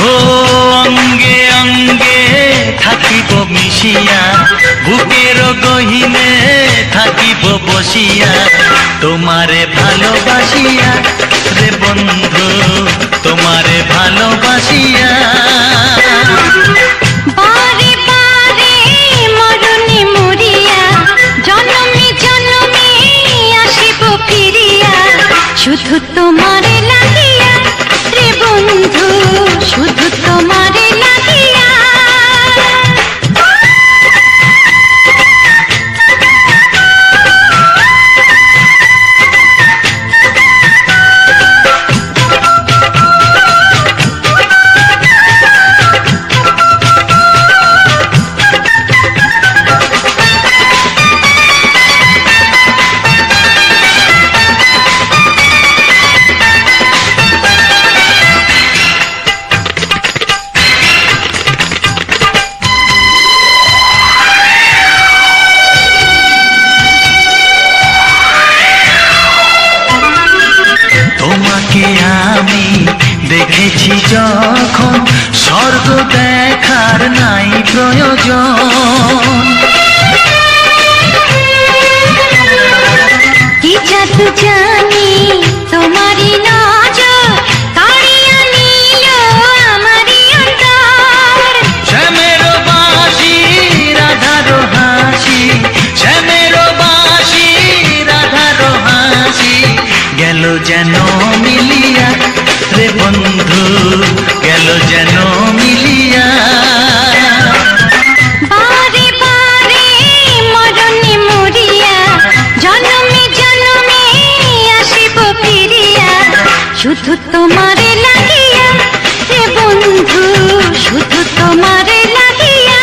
ও অঙ্গে অঙ্গে থাকিব মিশিয়া, বুকের গহিনে থাকিব বসিয়া, তোমারে ভালোবাসিয়া রে বন্ধু, তোমারে ভালোবাসিয়া। বারে বারে মরণে মরিয়া, জনমে জনমে আসিব ফিরিয়া, শুধু তোমারে লাগিয়া রে বন্ধু, শুধু তোমারে লাগিয়া। তোমাকে আমি দেখেছি যখন, স্বর্গ দেখার নাই প্রয়োজন। কি জাদু জানি তোমারই নজর, কাড়িয়া নিল আমারই অন্তর। শ্যামের বাঁশি রাধার হাসি, শ্যামের বাঁশি রাধার হাসি, গেল যেন মিলিয়া রে বন্ধু, গেল যেন মিলিয়া। বারে বারে মরণে মরিয়া, জনমে জনমে আসিব ফিরিয়া, শুধু তোমারে লাগিয়া রে বন্ধু, শুধু তোমারে লাগিয়া।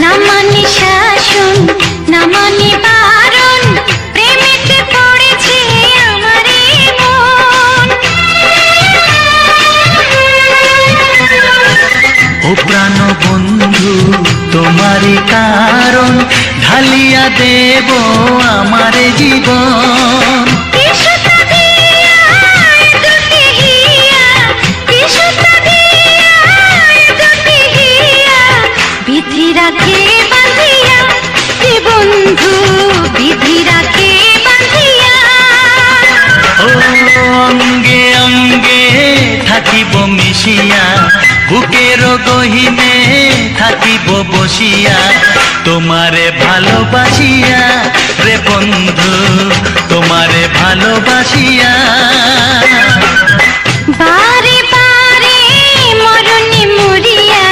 না মানে শাসন, না মানে বারণ, প্রেমেতে পড়েছে আমারে মন। ও প্রাণ বন্ধু তোমারই কারণ, ঢালিয়া দেব আমারে জীবন। কিসুতা দিয়া দুটি হিয়া, কিসুতা দিয়া দুটি হিয়া, বিধি রাখে বাঁধিয়া রে বন্ধু, বিধি রাখে বাঁধিয়া। ও অঙ্গে অঙ্গে থাকিব মিশিয়া, বুকের গহিনে থাকিব বসিয়া, তোমারে ভালোবাসিয়া রে বন্ধু, তোমারে ভালোবাসিয়া। বারে বারে মরণে মরিয়া,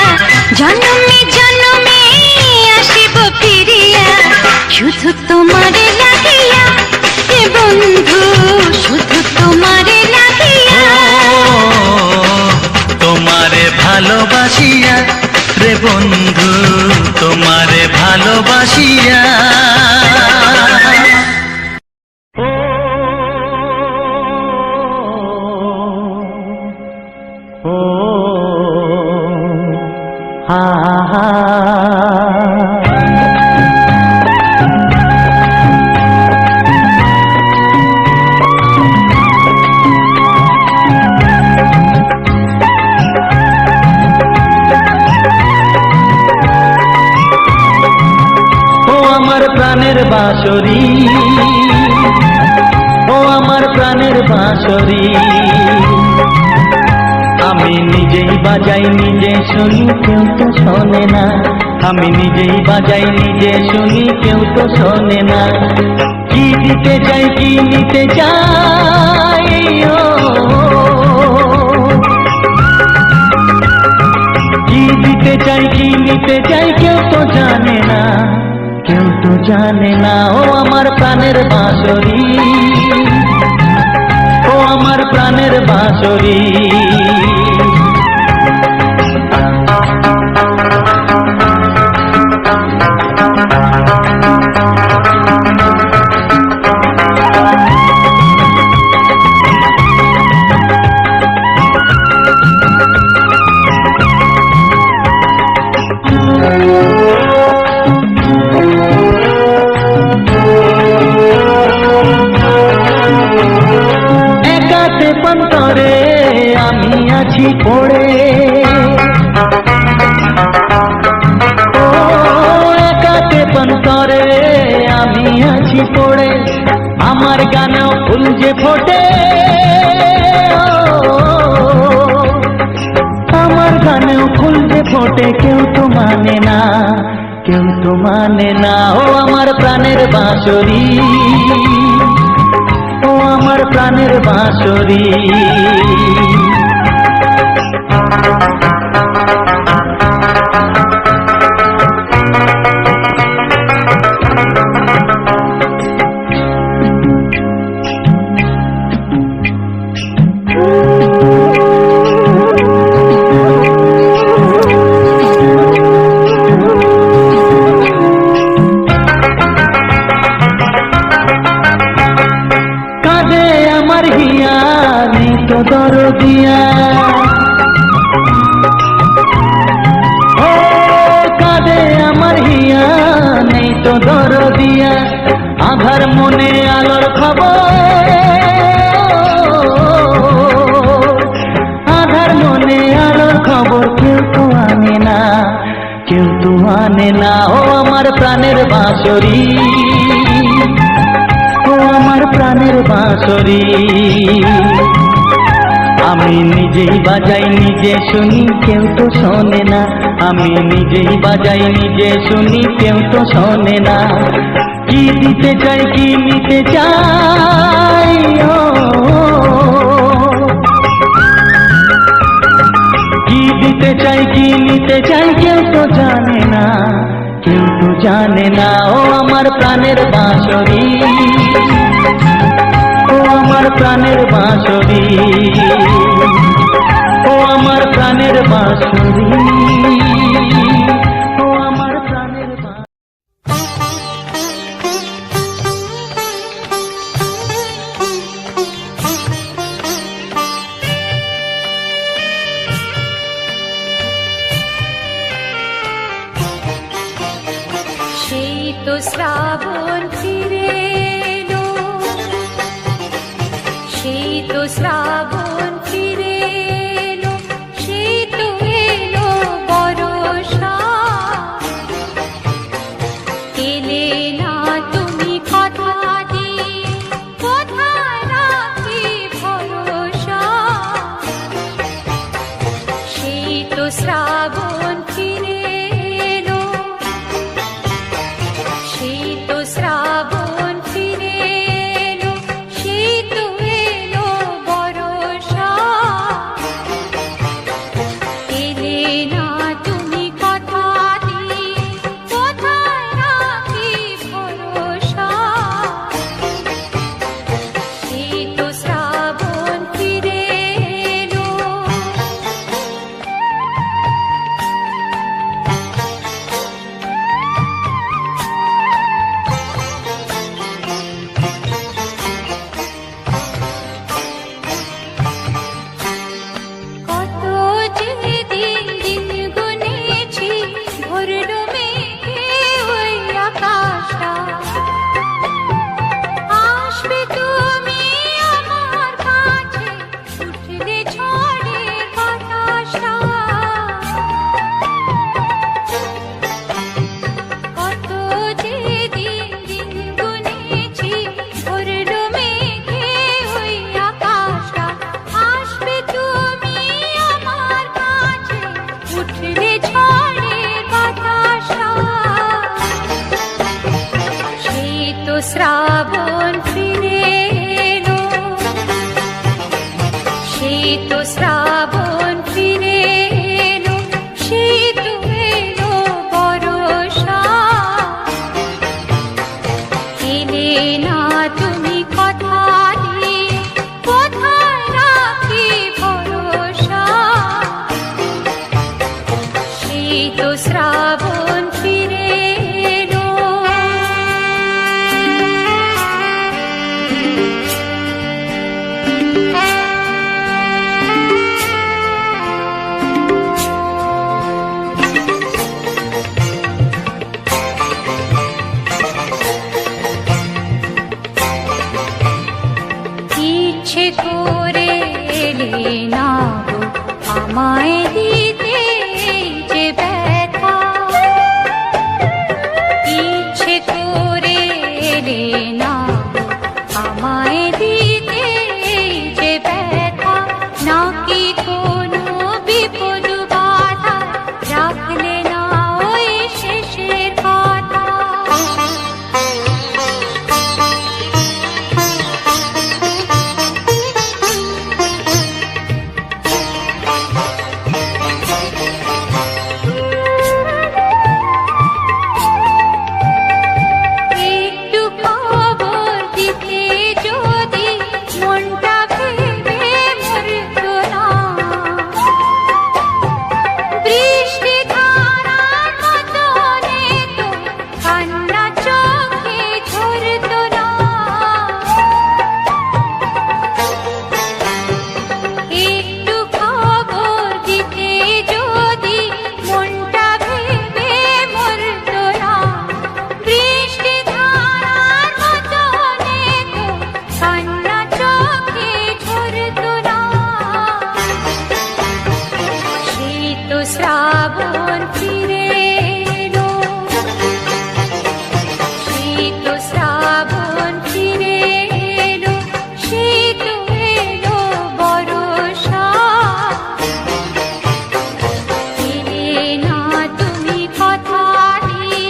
জনমে জনমে আসিব ফিরিয়া, শুধু তোমারে লাগিয়া রে বন্ধু, শুধু তোমারে লাগিয়া। তোমারে ভালোবাসিয়া রে বন্ধু, তোমারে ভালোবাসিয়া। ও হা হা। প্রাণের বাঁশরি, ও আমার প্রাণের বাঁশরি, আমি নিজেই বাজাই নিজে শুনি, কেউ তো শোনে না। আমি নিজেই বাজাই নিজে শুনি, কেউ তো শোনে না। কি দিতে চাই কি নিতে চাই, কি দিতে চাই কি নিতে চাই, কেউ তো জানে না, কেউ তো জানে না। ও আমার প্রাণের বাঁশরি, ও আমার প্রাণের বাঁশরি। বাঁশরি। একাতে পন্তরে আমি আছি পড়ে, ও একাতে পন্তরে আমি আছি পড়ে, আমার গানেও ফুল যে ফোটে, আমার গানেও ফুল যে ফোটে, কেউ তো মানে না, কেউ তো মানে না। ও আমার প্রাণের বাঁশরি, ও আমার প্রাণের বাঁশরি। কাঁদে আমার হিয়া নেই তো দরদিয়া, ও কাঁদে আমার হিয়া নেই তো দরদিয়া, আধার মনে আলোর খবর, আধার মনে আলোর খবর কেউ তো আনে না, কেউ তো আনে না। ও আমার প্রাণের বাঁশরি, ও আমার প্রাণের বাঁশরি। আমি নিজেই বাজাই নিজে শুনি, কেউ তো শোনে না, আমি নিজেই বাজাই নিজে শুনি, কেউ তো শোনে না। কি দিতে চাই কি নিতে চাই, ও কি দিতে চাই কি নিতে চাই, কেউ তো জানে না, কেউ তো জানে না। ও আমার প্রাণের বাঁশরি, ও আমার প্রাণের বাঁশরি, ও আমার প্রাণের বাঁশরি, ও আমার প্রাণের বাঁশরি। সেই তো শ্রাবণ ফিরে এলো, সেই তো শ্রাবণ ফিরে এলো, সেই তো এলো বর্ষা। এলে না তুমি কথা দিয়ে, কোথায় রাখি ভরসা। সেই তো শ্রাবণ ফিরে এলো, সেই তো শ্রাবণ ফিরে এলো, সেই তো এলো বর্ষা। ইচ্ছে করে এলে না গো আমায় দিতে যে ব্যথা, ইচ্ছে করে এলে না গো আমায় দিতে যে ব্যথা, নাকি কোনো বিপদ বাধা রাখলে না ওই শেষের কথা। একটু খবর দিতে যদি মনটা ভেবে মরতো না, বৃষ্টি ধারার মতনে তো কান্না চোখে ঝরতো না। একটু খবর দিতে যদি মনটা ভেবে মরতো না, বৃষ্টি ধারার মতনে তো কান্না চোখে ঝরতো না। সেই তো শ্রাবণ ফিরে এলো, সেই তো শ্রাবণ ফিরে এলো, সেই তো এলো বর্ষা। এলে না তুমি কথা দিয়ে,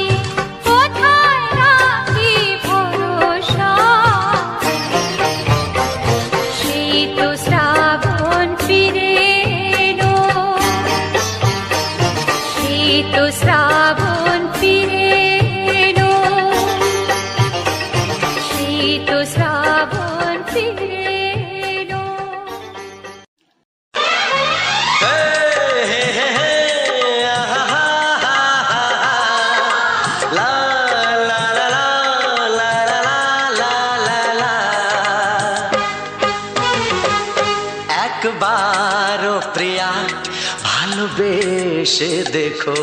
কোথায় রাখি ভরসা। সেই তো শ্রাবণ ফিরে এলো, সেই তো শ্রাবণ ফিরে এলো, সেই তো শ্রাবণ ফিরে এলো। একবারও প্রিয়া ভালোবেসে দেখো,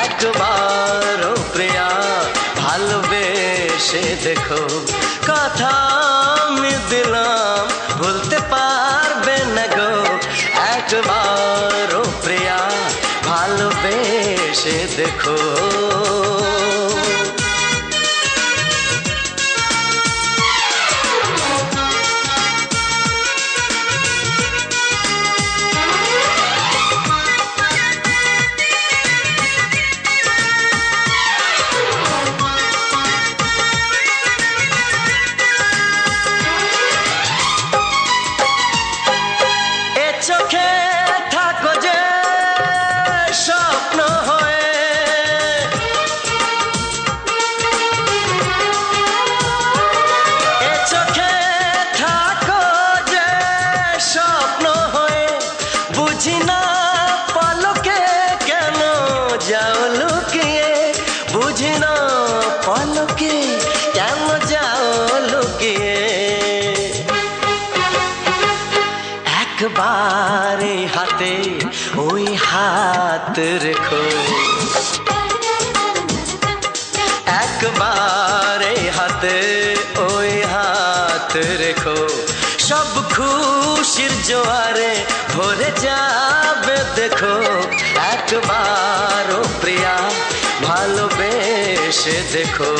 একবারও প্রিয়া ভালোবেসে দেখো, কথা আমি দিলাম ভুলতে পারবে না গো। একবারও প্রিয়া ভালোবেসে দেখো। এ চোখে থাকো যে স্বপ্ন হয়ে, এ চোখে থাকো যে স্বপ্ন হয়ে, বুঝি না পলকে কেন যাও লুকিয়ে, বুঝি না পলকে কেন যাও লুকিয়ে। একবার এই হাতে ওই হাত রেখো, একবার এই হাতে ওই হাত রেখো, সব খুশির জোয়ারে ভরে যাবে দেখো। একবারও প্রিয়া ভালোবেসে দেখো।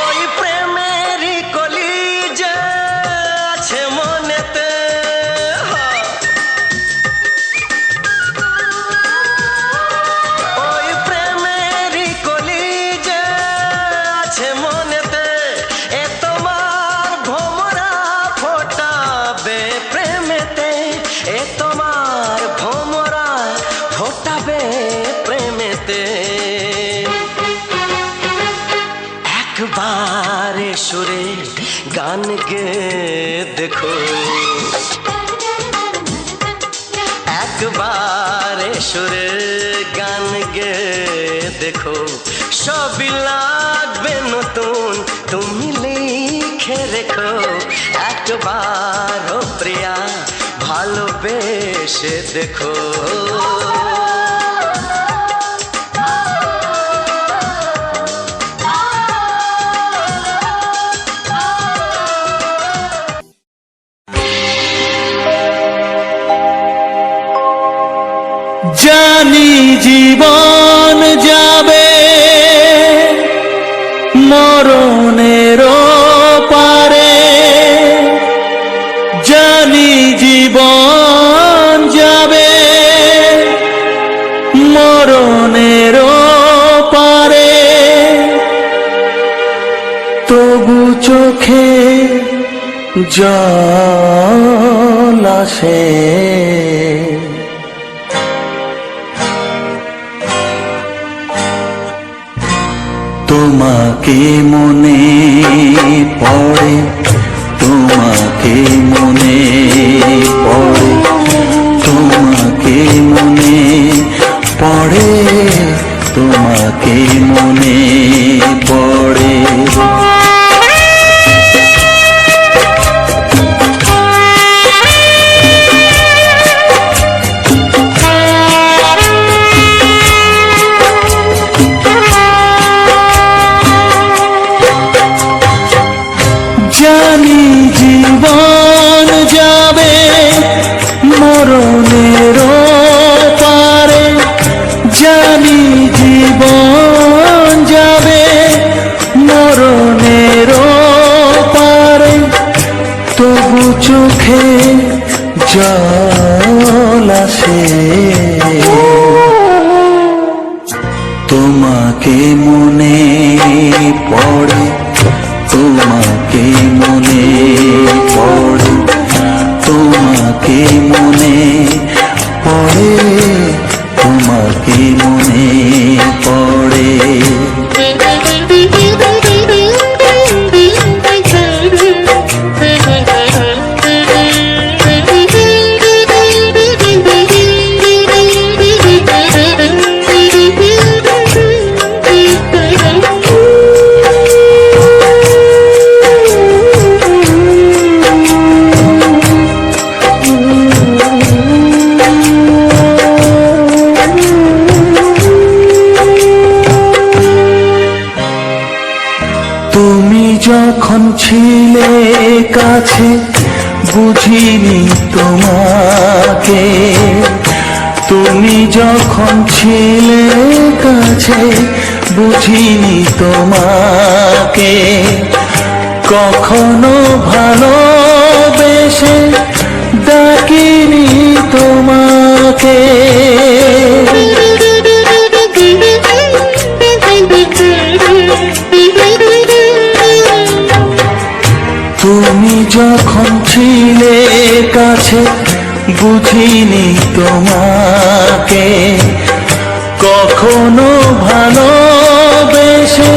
ওই প্রেমেরই কলি যে আছে মনেতে, ওই প্রেমেরই কলি যে আছে মনেতে, এ তোমার ভোমরা ফোটাবে প্রেমেতে, এ তোমার ভোমরা ফোটাবে প্রেমেতে। একবার সুরে গান গে দেখো, একবার সুরের গান গে দেখো, সবই লাগবে নতুন, তুমি লিখে রেখো। একবার ও প্রিয়া ভালোবেসে দেখো। জানি জীবন যাবে মরণের পারে, জানি জীবন যাবে মরণের পারে, তবু চোখে জল আসে, তোমাকে মনে পড়ে, তোমাকে মনে পড়ে, তোমাকে মনে পড়ে, তোমাকে মনে পড়ে। জানি জীবন যাবে মরণের পারে, জানি জীবন যাবে মরণের পারে, তবু চোখে জল আসে, তোমাকে মনে পড়ে, তোমাকে মনে পড়ে, তোমাকে মনে পড়ে, তোমাকে মনে পড়ে। তুমি যখন ছিলে কাছে বুঝিনি তোমাকে, তুমি যখন ছিলে কাছে বুঝিনি তোমাকে, কখনো ভালোবেসে ডাকিনি তোমাকে, তুমি যখন ছিলে কাছে বুঝিনি তোমাকে, কখনো ভালোবেসে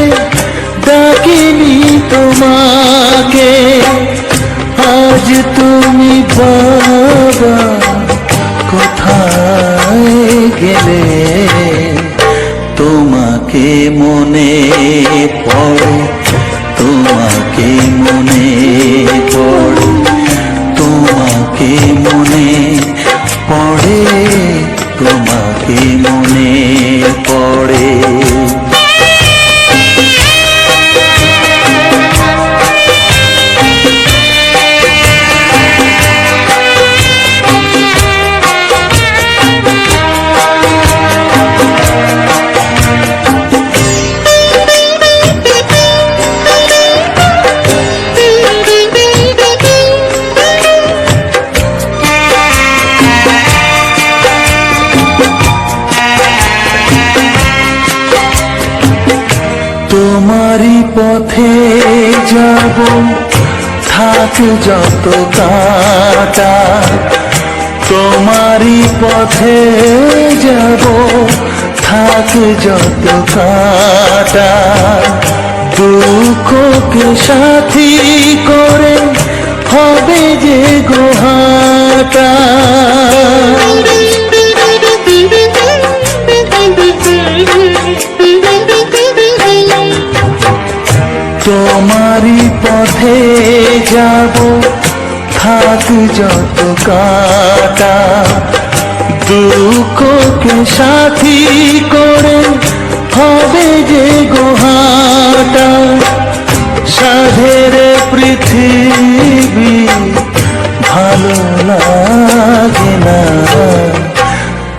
ডাকিনি তোমাকে। আজ তুমি বাবা কোথায় গেলে, তোমাকে মনে পড়ে, তোমাকে মনে পড়ে, তোমাকে মনে পড়ে, তোমাকে মনে পড়ে। তোমারই পথে যাব, থাক যত কাটা, তোমারই পথে যাব, থাক যত কাটা, দুঃখকে সাথী করে হবে যে গোহাটা। তোমারই পথে যাব থাক যত কাটা, দুঃখকে সাথী করে হবে যে গোহাটা। সাধের পৃথিবী ভালো লাগে না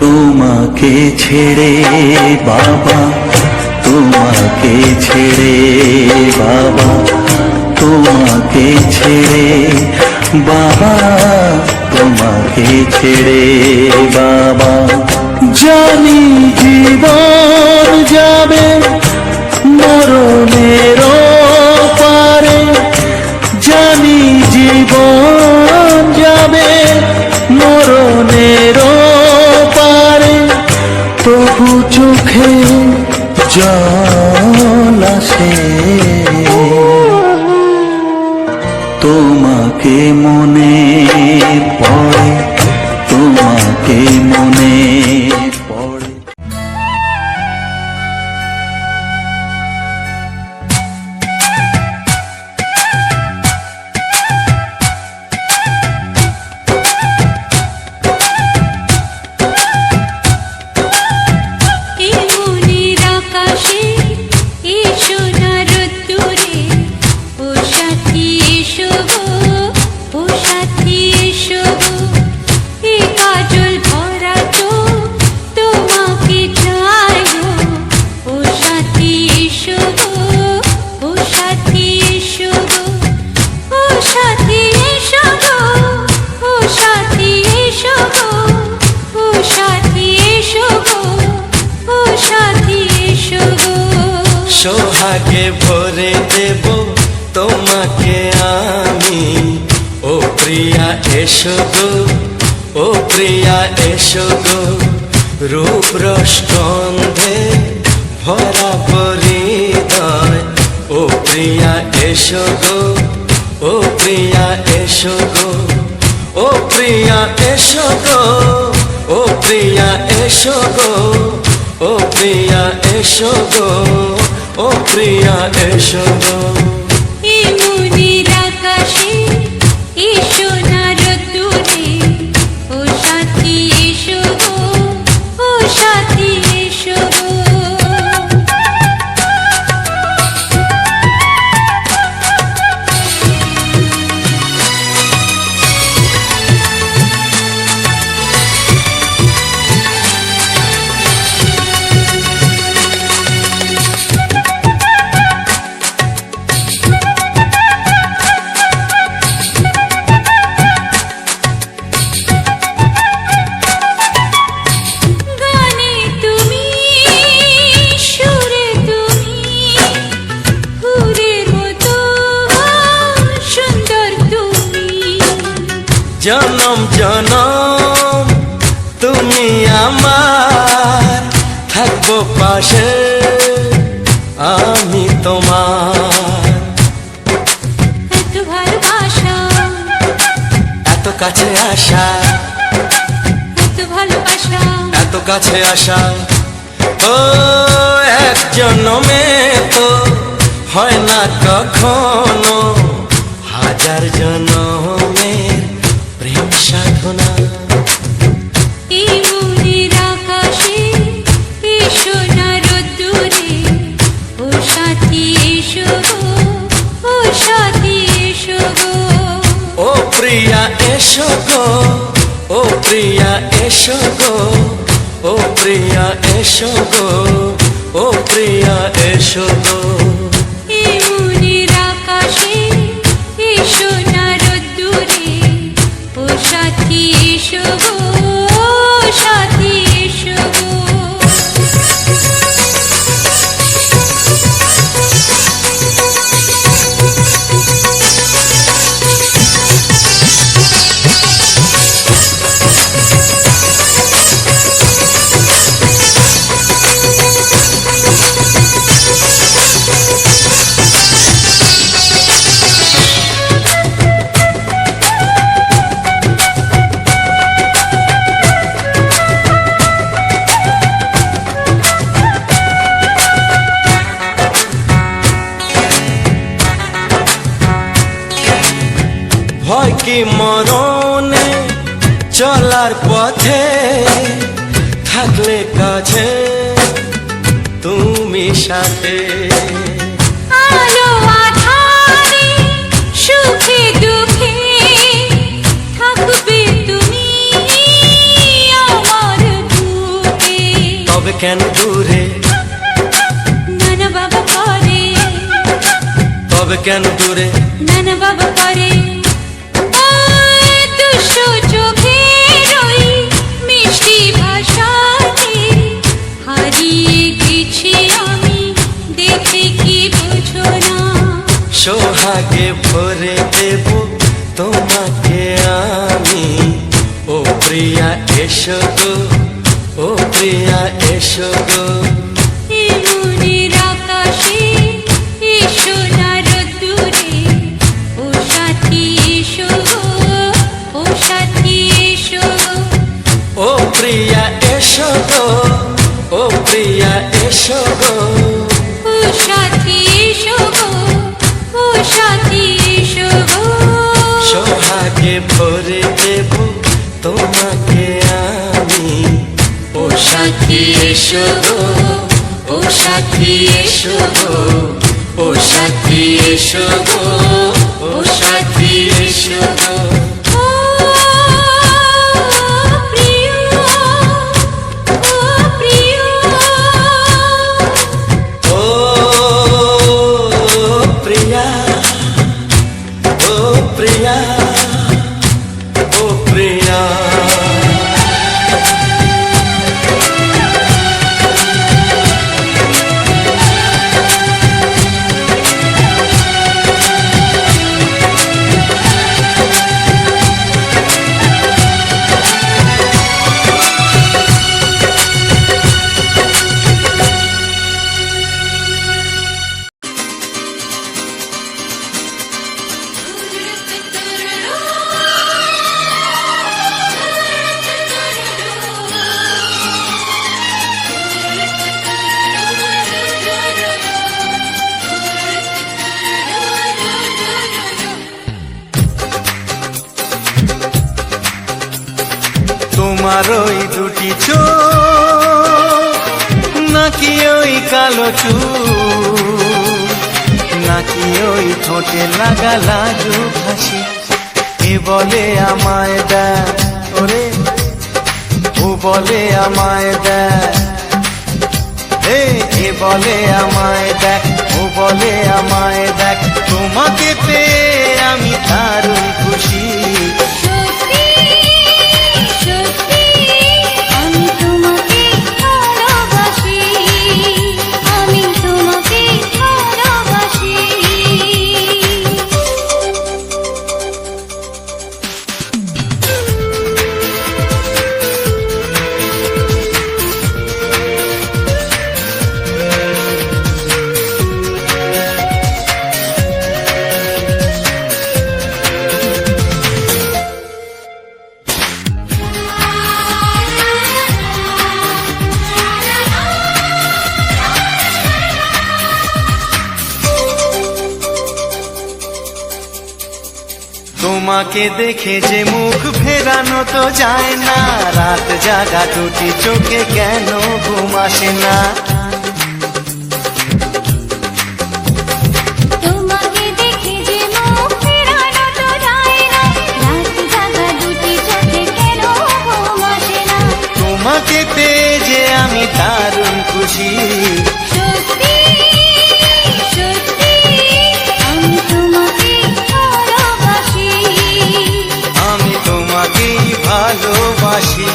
তোমাকে ছেড়ে বাবা, তোমাকে ছেড়ে বাবা, তোমাকে ছেড়ে বাবা, তোমাকে ছেড়ে বাবা। জানি জীবন যাবে মরণের পারে, জানি জীবন যাবে মরণের পারে, তবু চোখে জল আসে তোমাকে মনে পড়ে, তোমাকে মনে পড়ে। সোহাগে ভরে দেব তোমাকে আমি, ও প্রিয়া এসো গো, ও প্রিয়া এসো গো। রূপ রসগন্ধে ভরা পরিদয়, ও প্রিয়া এসো গো, ও প্রিয়া এসো গো, ও প্রিয়া এসো গো, ও প্রিয়া এসো গো, ও প্রিয়া এসো গো, ও প্রিয়া এসো গো। মনের আকাশে এসো না রোদ্দুরে, ও সাথী এসো গো, ও সাথী এসো গো। জনম জনম তুমি আমার, থাকবো পাশে আমি তোমার। এত ভালোবাসা, এত কাছে আসা, এত ভালোবাসা, এত কাছে আসা, ও এক জন্মে তো হয় না কখনো, হাজার জন্মের প্রেম সাধনা। এই মনের আকাশে এসো না রোদ্দুরে, ও সাথী এসো গো, ও সাথী এসো গো। ও প্রিয়া এসো গো, ও প্রিয়া এসো গো, ও প্রিয়া এসো গো, ও প্রিয়া এসো গো। এই মনের আকাশে এসো না রোদ্দুরে, ও সাথী এসো গো, ও সাথী এসো গো। ভয় কি মরণে চলার পথে থাকলে কাছে তুমি সাথে আলো আঁধারে সুখে দুঃখে থাকবে তুমি আমার বুকে। তবে কেন দূরে নানা বাবা করে, তবে কেন দূরে নানা বাবা করে ওই দুষ্টু চোখের ওই মিষ্টি ভাষাতে হারিয়ে গেছি আমি, দেখে কি বোঝো না। সোহাগে ভরে দেব তোমাকে আমি, ও প্রিয়া এসো গো, ও প্রিয়া এসো গো। এই মনের আকাশে এসো না রোদ্দুরে, ও সাথী এসো গো, ও সাথী এসো গো। ও প্রিয়া এসো গো, ও প্রিয়া এসো গো। ও সাথী এসো গো, ও সাথী এসো গো। সোহাগে ভরে দেব তোমাকে আমি, ও সাথী এসো গো, ও সাথী এসো গো, ও সাথী এসো গো, ও সাথী এসো গো। ও প্রিয়, ও প্রিয়, ও প্রিয়া, ও প্রিয়া, ও প্রিয়া। তোমার ওই দুটি চোখ নাকি ওই কালো চুল, নাকি ওই ঠোঁটে লাগা লাজু হাসি, এ বলে আমায় দেয় ওরে, ও বলে আমায় দেয়, এ বলে আমায় দেখ, ও বলে আমায় দেখ, তোমাকে পেয়ে আমি দারুণ খুশি। সত্যি সত্যি আমি তোমাকে ভালোবাসি, আমি তোমাকে ভালোবাসি। তোমাকে দেখে যে মুখ ফেরানো তো যায় না, রাত জাগা দুটি চোখে কেন ঘুম আসে না। তোমাকে দেখে যে মুখ ফেরানো তো যায় না, রাত জাগা দুটি চোখে কেন ঘুম আসে না। তোমাকে পেয়ে যে আমি দারুণ খুশি। সত্যি সত্যি আমি তোমাকে ভালোবাসি, আমি তোমাকেই ভালোবাসি।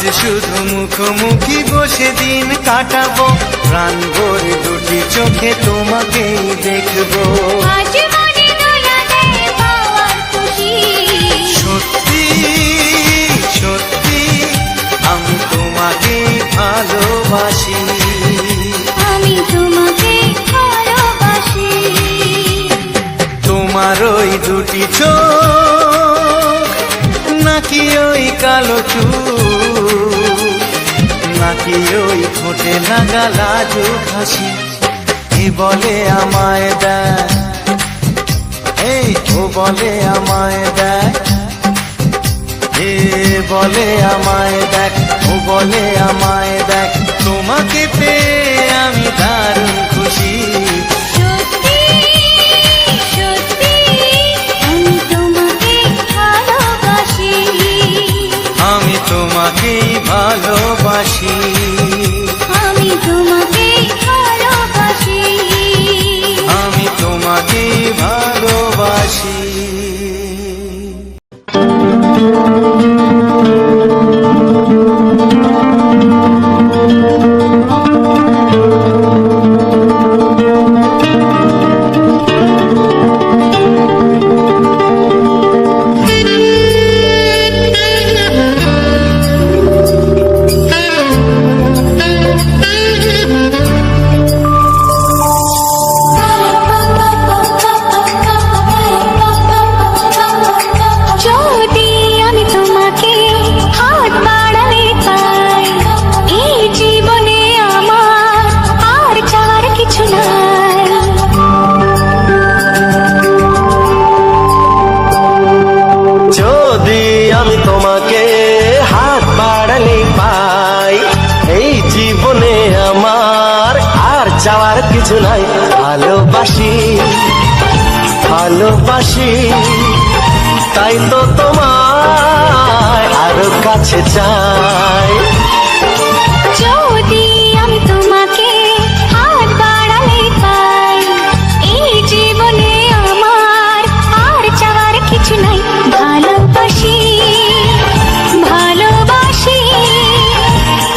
আজ শুধু মুখোমুখি বসে দিন কাটাবো, প্রাণ ভরে দুটি চোখে তোমাকেই দেখবো। আজ মনে দোলা দেয় পাওয়ার খুশি, সত্যি সত্যি আমি তোমাকে ভালোবাসি, আমি তোমাকে ভালোবাসি। তোমার ওই দুটি চোখ, নাকি ওই কালো চুল, নাকি ওই ঠোঁটে লাগা লাজুক হাসি, এ বলে আমায় দেয়, এই ও বলে আমায় দেয়, এ বলে আমায় দেখ, ও বলে আমায় দেখ, তোমাকে পেয়ে আমি দারুণ খুশি। সত্যি সত্যি আমি তোমাকে ভালোবাসি, আমি তোমাকেই ভালোবাসি, আমি তোমাকে ভালোবাসি, আমি তোমাকেই ভালোবাসি। যদি আমি তোমাকে হাত বাড়ালে পাই, এই জীবনে আমার আর চাওয়ার কিছু নাই। যদি আমি তোমাকে হাত বাড়ালে পাই, এই জীবনে আমার আর চাওয়ার কিছু নাই। ভালোবাসি ভালোবাসি, তাই তো তোমায় আরো কাছে চাই। যদি আমি তোমাকে হাত বাড়ালে পাই, এই জীবনে আমার আর চাওয়ার কিছু নাই। ভালোবাসি ভালোবাসি,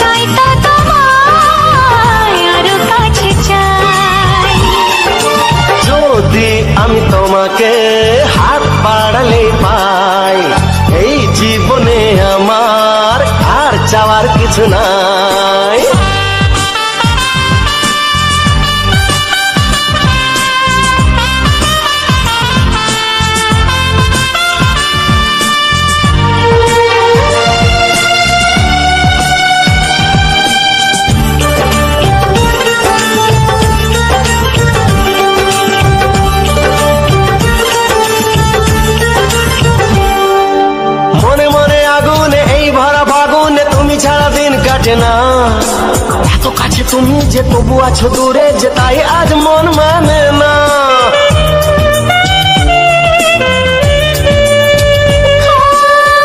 তাই তো তোমায় আরো কাছে চাই। যদি আমি তোমাকে হাত বাড়ালে পাই, এই জীবনে আমার আর চাওয়ার কিছু নাই। মনে মনে আগুনে এই ভরা ফাগুনে তুমি ছাড়া দিন কাটে না। এত কাছে তুমি যে তবু আছো দূরে, যে তাই আজ মন মানে না।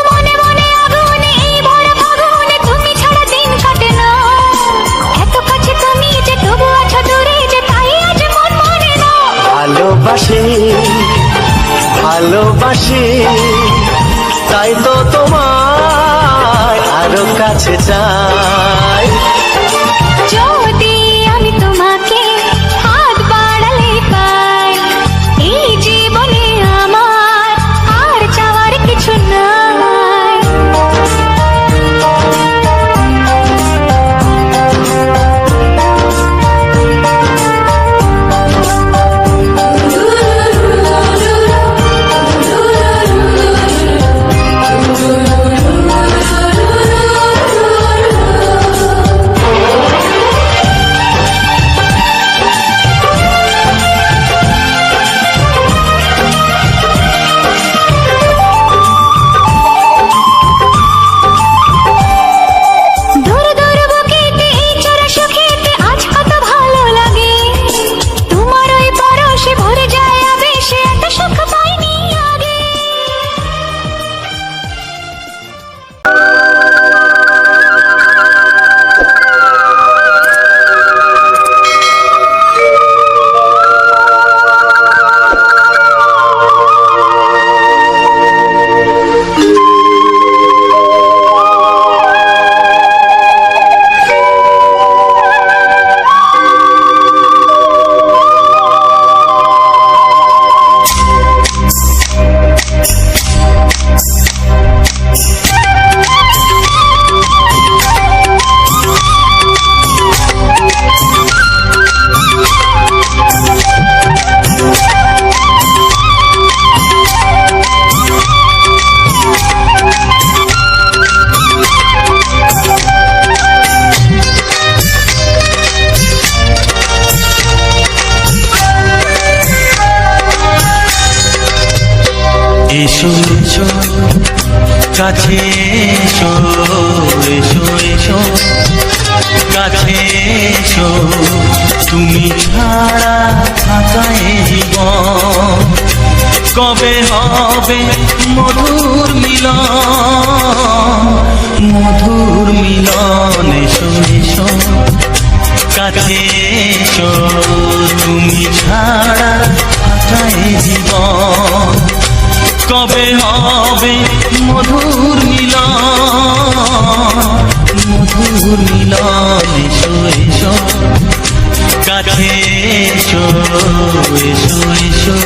মনে মনে আগুনে এই ভরা ফাগুনে তুমি ছাড়া দিন কাটে না। এত কাছে তুমি যে তবু আছো দূরে, যে তাই আজ মন মানে না। ভালোবাসি ভালোবাসি, তাই তো তোমায় আরো কাছে চাই। যদি আমি তোমাকে হাত বাড়ালে পাই, এই জীবনে আমার আর চাওয়ার কিছু নাই। এসো কাছে এসো এসো এসো কাছে এসো তুমি ছাড়া থাকা এ জীবন কবে হবে মধুর মিলন এসো এসো কাছে এসো তুমি ছাড়া থাকা এ জীবন কবে হবে মধুর মিলন এসো এসো কাছে এসো এসো এসো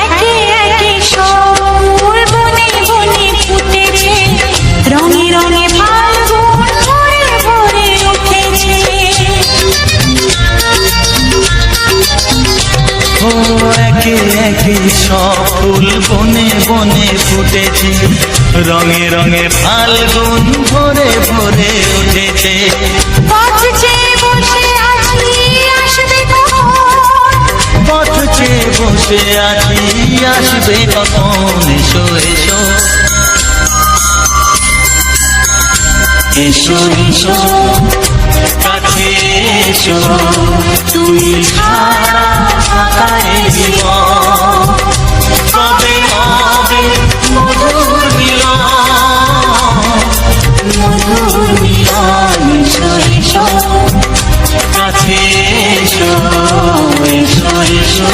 একে একে সব ফুল বনে বনে ফুটেছে, রঙে রঙে ফাল্গুন ভরে ভরে উঠেছে। ও একে একে সব ফুল বনে বনে ফুটেছে, রঙে রঙে ফাল্গুন ভরে ভরে উঠেছে। পথ চেয়ে বসে আছি আসবে কখন, পথ চেয়ে বসে আছি আসবে কখন, এসো এসো এসো এসো কাছে এসো তুমি ছাড়া থাকা এ জীবন কবে হবে মধুর মিলন এসো এসো কাছে এসো এসো এসো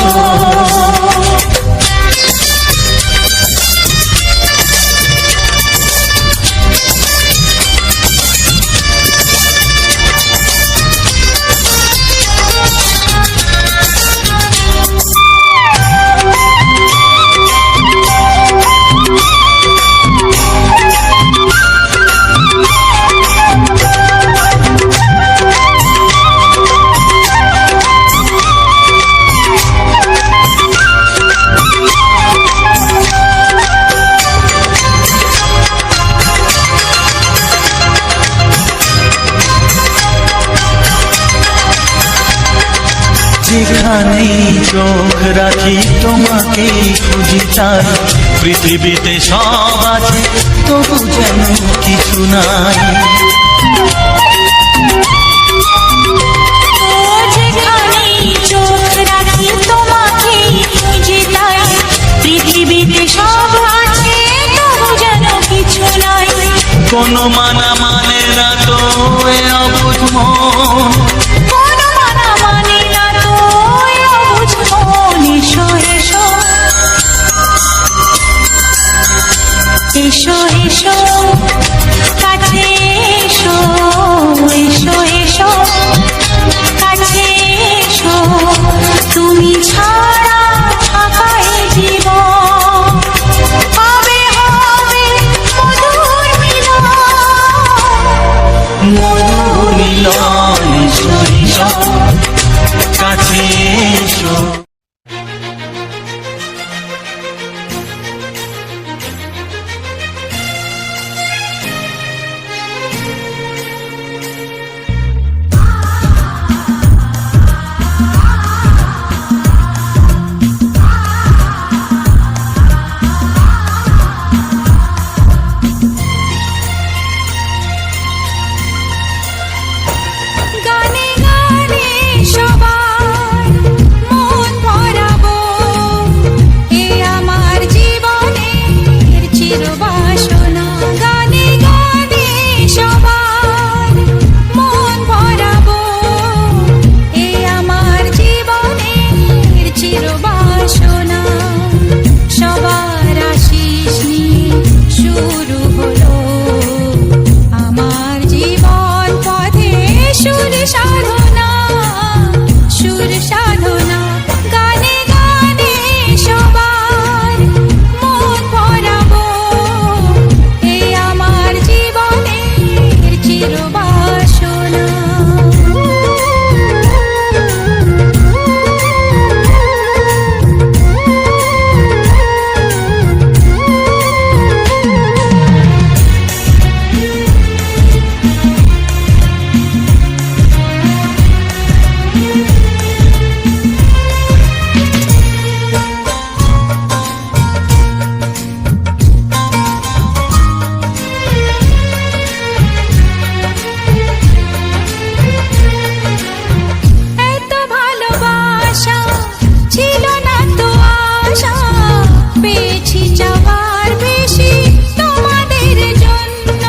যেখানেই চোখ রাখি তোমাকেই খুঁজি তাই, পৃথিবীতে সব আছে তবু যেন কিছু নাই। ও যেখানেই চোখ রাখি তোমাকেই খুঁজি তাই, পৃথিবীতে সব আছে তবু যেন কিছু নাই। কোনো মানা মানে না তো এ অবুঝ মন, কোনো মানা মানে না তো এ অবুঝ মন। এসো এসো এসো এসো কাছে এসো এসো এসো কাছে এসো তুমি ছাড়া থাকা এ জীবন কবে হবে মধুর মিলন এসো এসো কাছে এসো। চিরবাসনা। এত ভালোবাসা ছিল না তো আশা, পেয়েছি যাওয়ার বেশি তোমাদের জন্য।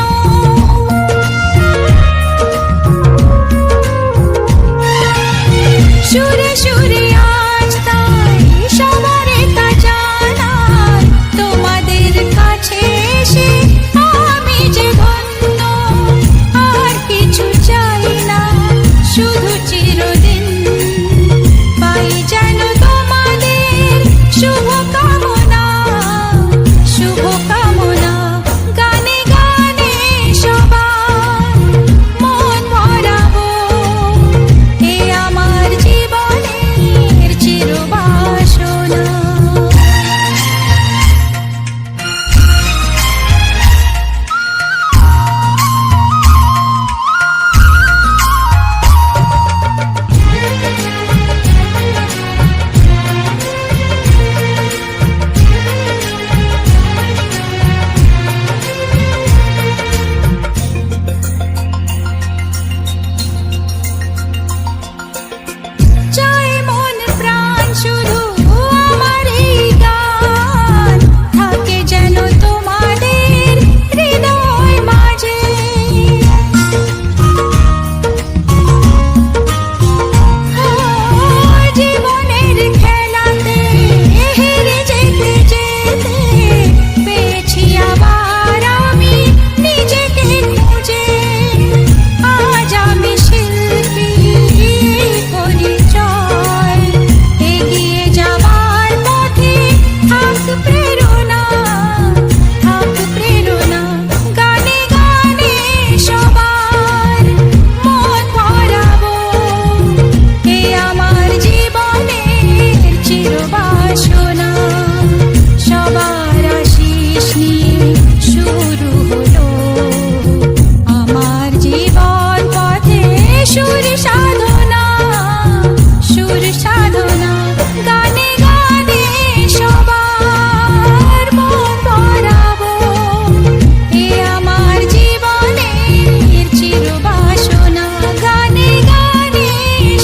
সুরে সুরে আজ তাই সবার তা জানাই, তোমাদের কাছে এসে আমি যে ধন্য। আর কিছু চাই না, শুধু চিরদিন পাই যেন তোমাদের শুভ কামনা, শুভ কামনা। গানে গানে সবার মন ভরাবো, এ আমার জীবনের চিরবাসনা। চাই মন প্রাণ শুধু আমার এই গান থাকে যেন তোমাদের হৃদয় মাঝে। জীবনের খেলাতে হেরে যেতে যেতে পেয়েছি আবার আমি নিজেকে খুঁজে। আজ আমি শিল্পী পরিচয়, এগিয়ে যাবার পথে থাক প্রেরণা, থাক প্রেরণা। গানে গানে সবার মন ভরাবো, এ আমার জীবনের চিরবাসনা। সবার আশিস নিয়ে শুরু হলো আমার জীবন পথে সুর সাধনা, সুর সাধনা। গানে গানে সবার মন ভরাবো, এ আমার জীবনের চিরবাসনা। গানে গানে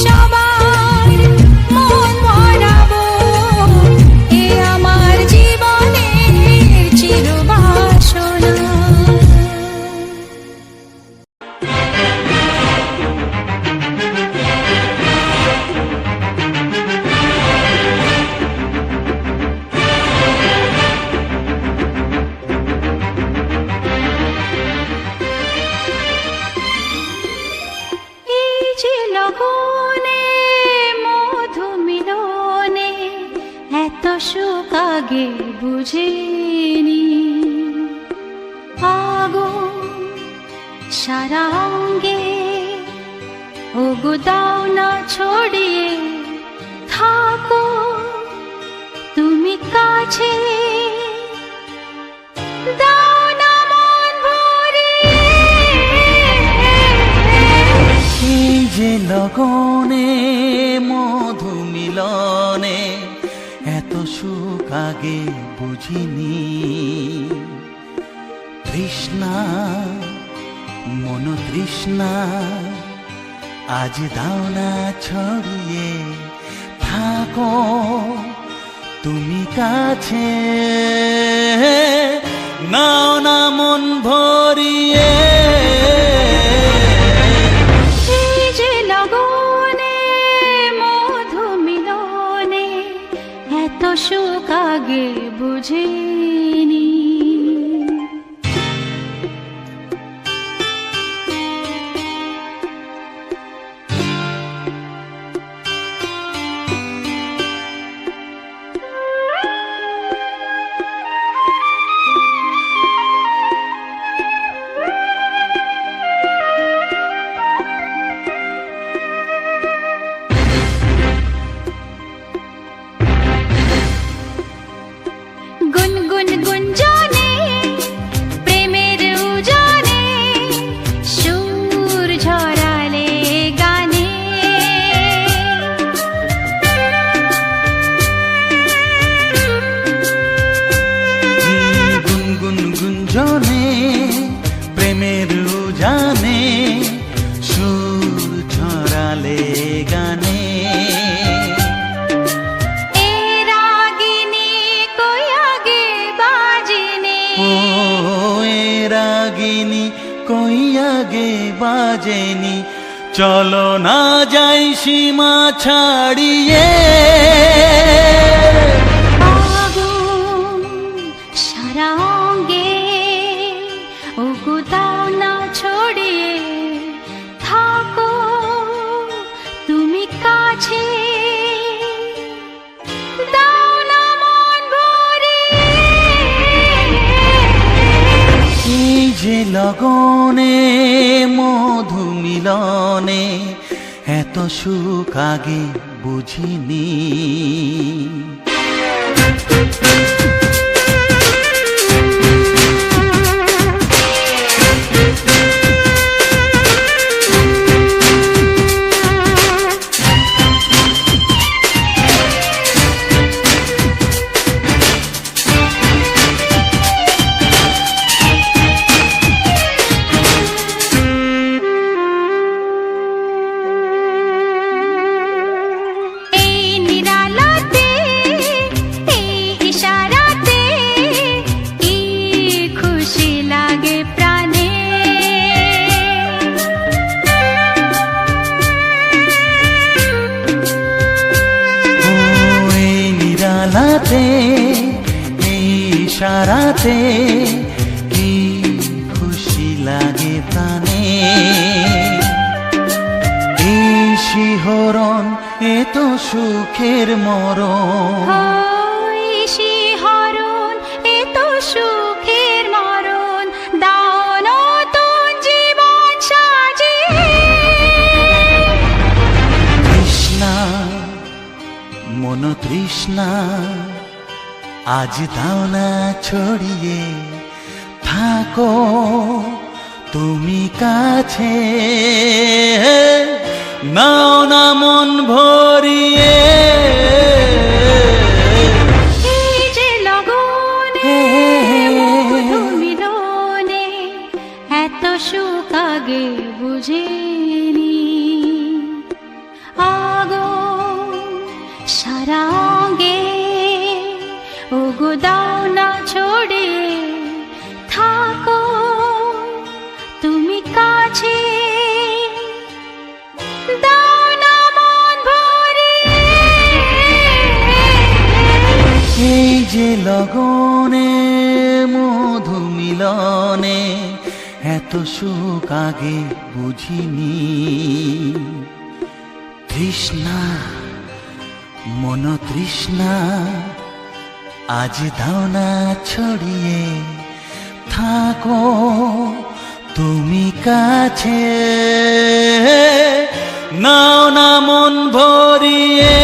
সবার মন ভরাবো, এ আমার জীবনের চিরবাসনা। এই যে লগনে মধু মিলনে এত সুখ আগে বুঝিনি। আগুন সারা অঙ্গে ওগো দাও না ছড়িয়ে থাকো তুমি কাছে। দাও না মন ভরিয়ে, এই যে লগনে মধু মিলনে এত সুখ আগে বুঝিনি। তৃষ্ণা মন তৃষ্ণা আজ দাও না ছড়িয়ে থাকো তুমি কাছে। নাও না মন ভরিয়ে, এই যে লগনে মধু মিলনে এত সুখ আগে বুঝিনি। প্রেমের উজানে সুর ছড়ালে গানে এ রাগিনী কই আগে বাজেনি ও এ রাগিনী কই আগে বাজেনি চলো না যাই সীমা ছাড়িয়ে আগুন সারা অঙ্গে ওগো দাও না ছড়িয়ে থাকো তুমি কাছে দাও না মন ভরিয়ে এই যে লগনে মধু মিলনে এত সুখ আগে বুঝিনি এই নিরালাতে এই ইশারাতে কি খুশি লাগে প্রাণে ও এই নিরালাতে এই ইশারাতে কি খুশি লাগে প্রাণে এই শিহরণ এ তো সুখের মরণ ওই শিহরণ এ তো সুখের মরণ দাও নতুন জীবন সাজিয়ে তৃষ্ণা মন তৃষ্ণা আজ দাও না ছড়িয়ে থাকো তুমি কাছে নাও না মন ভরিয়ে এই যে লগনে মধু মিলনে এত সুখ আগে বুঝিনি আগুন সারা অঙ্গে ওগো দাও না ছড়িয়ে থাকো তুমি কাছে দাও না মন ভরিয়ে এই যে লগনে মধু মিলনে এত সুখ আগে বুঝিনি তৃষ্ণা মন তৃষ্ণা আজ দাও না ছড়িয়ে থাকো তুমি কাছে নাও না মন ভরিয়ে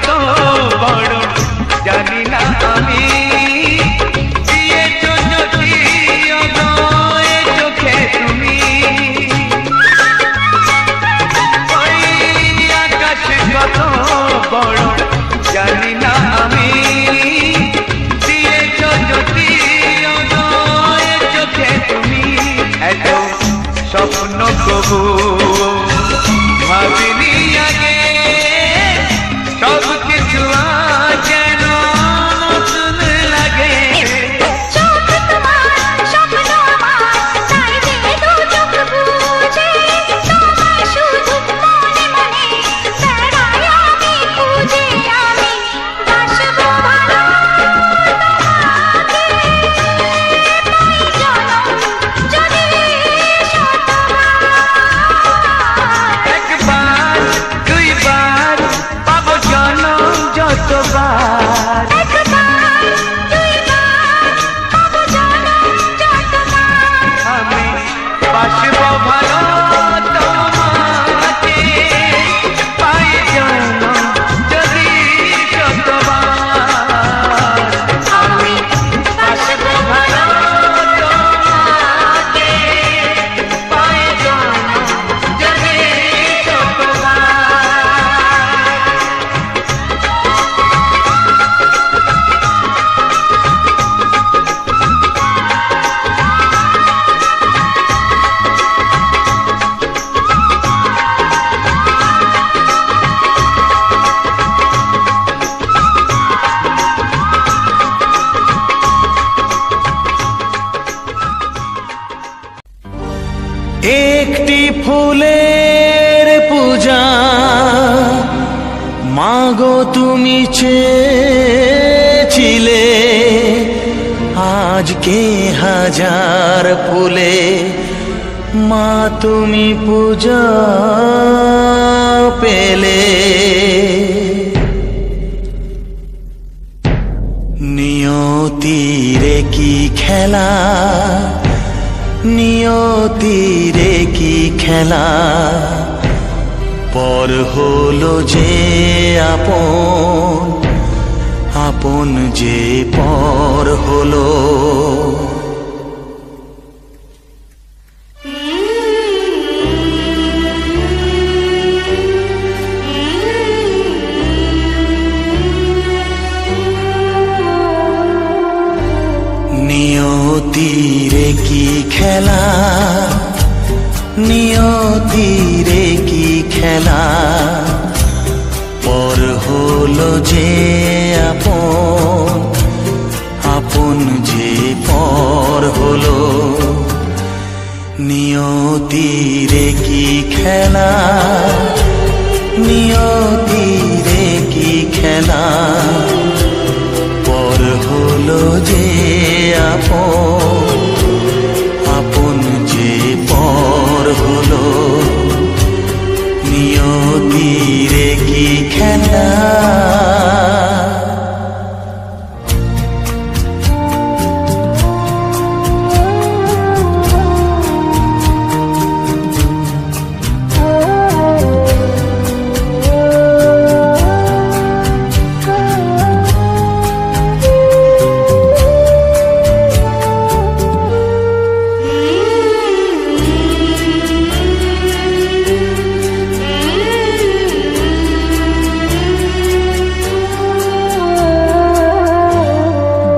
কত বড় জানি না আমি দিয়েছো যদি অদয় চোখে তুমি ওই আকাশ কত বড় জানি না আমি দিয়েছো যদি অদয় চোখে তুমি এত স্বপ্ন কবু ভাবিনি আগে সব কিছু যেন নতুন লাগে চোখ তোমার স্বপ্ন আমার তাই যে দু চোখ বুঝে তোমায় শুধু মনে মনে বেড়াই আমি খুঁজে আমি বাসবো ভালো তোমাকে পাই জনম যদি শতবার একবার দুইবার পাবো জনম যতবার একবার দুইবার পাবো জনম যতবার আমি বাসবো ভালো তোমাকে পাই জনম যদি শতবার আমি বাসবো ভালো তোমাকে পাই জনম যদি শতবার একটি ফুলের পূজা মাগো তুমি চেয়েছিলে আজকে হাজার ফুলে মা তুমি পূজা পেলে নিয়তিরে কি খেলা নিয়তিরে কি খেলা পর হলো যে আপন আপন যে পর হলো নিয়তিরে কি খেলা নিয়তিরে কি খেলা পর হলো যে আপন আপন যে পর হলো নিয়তিরে কি খেলা নিয়তিরে কি খেলা পর হলো যে আপন আপন যে পর হলো নিয়তিরে কি খেলা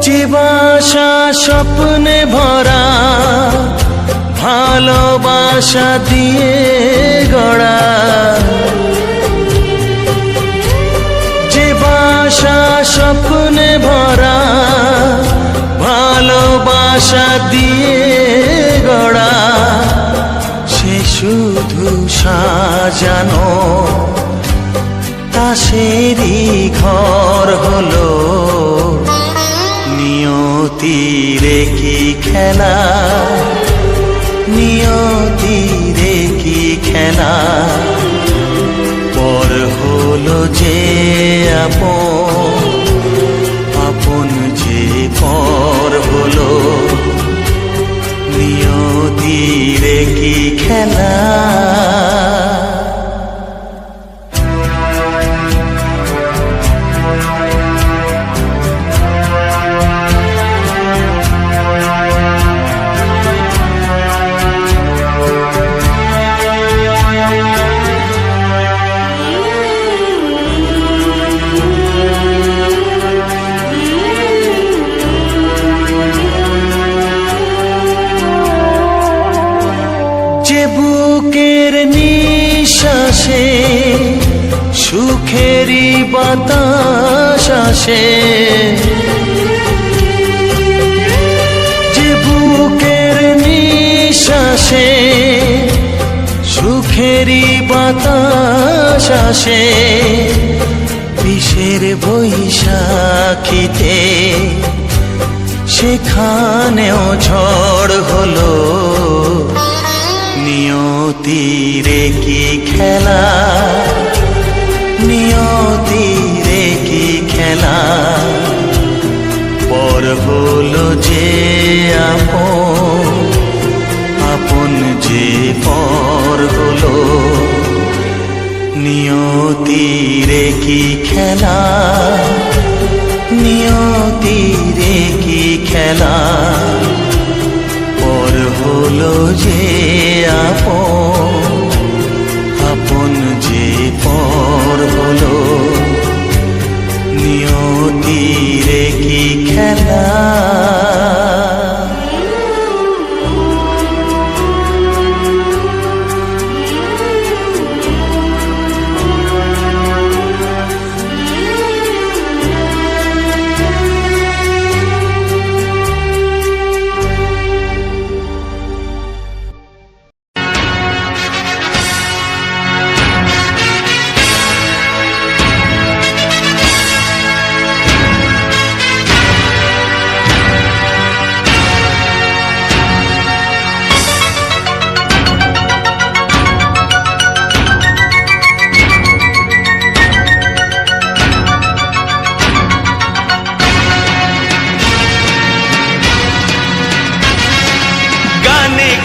যে বাসা স্বপ্নে ভরা ভালোবাসা দিয়ে গড়া যে বাসা স্বপ্নে ভরা ভালোবাসা দিয়ে গড়া সে শুধু সাজানো তাসেরই ঘর হলো নিয়তিরে কি খেলা নিয়তিরে কি খেলা পর হলো যে আপন আপন যে পর হলো নিয়তিরে কি খেলা বাতাস আসে, যে বুকের নিঃশ্বাসে সুখেরই বাতাস আসে, বিষের বৈশাখীতে সেখানেও ঝড় হলো। নিয়তির কি খেলা, নিয়তির কি খেলা, পর হলো যে আপন, আপন যে পর হলো। নিয়তির কি খেলা, নিয়তির কি খেলা, পর হলো যে আপন, আপন যে পর হলো। নিয়তির কি খেলা।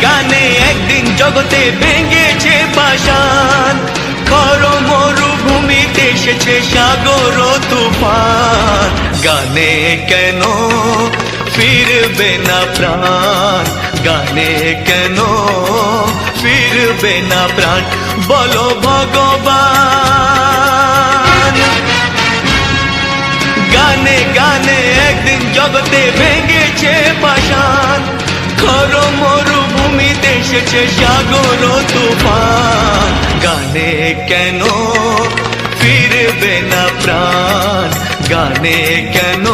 গানে একদিন জগতে ভেঙেছে পাষাণ, খর মরুভূমিতে এসেছে সাগর তুফান। গানে কেন ফিরবে না প্রাণ, গানে কেন ফিরবে না প্রাণ, বলো ভগবান। গানে গানে একদিন জগতে ভেঙেছে পাষাণ, খর মরুভূমিতে এসেছে সাগর তুফান। গানে কেন ফিরবে না প্রাণ, গানে কেন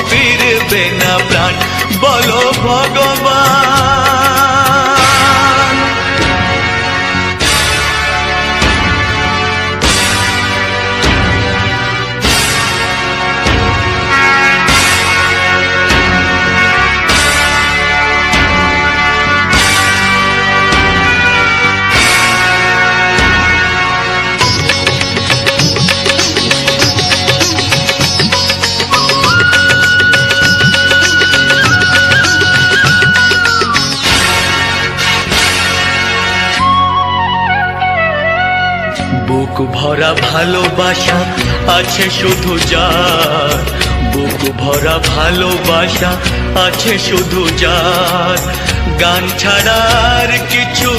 ফিরবে না প্রাণ, বলো ভগবান। বুক ভরা ভালোবাসা আছে শুধু যার, বুক ভরা ভালোবাসা আছে শুধু যার, গান ছাড়ার কিছু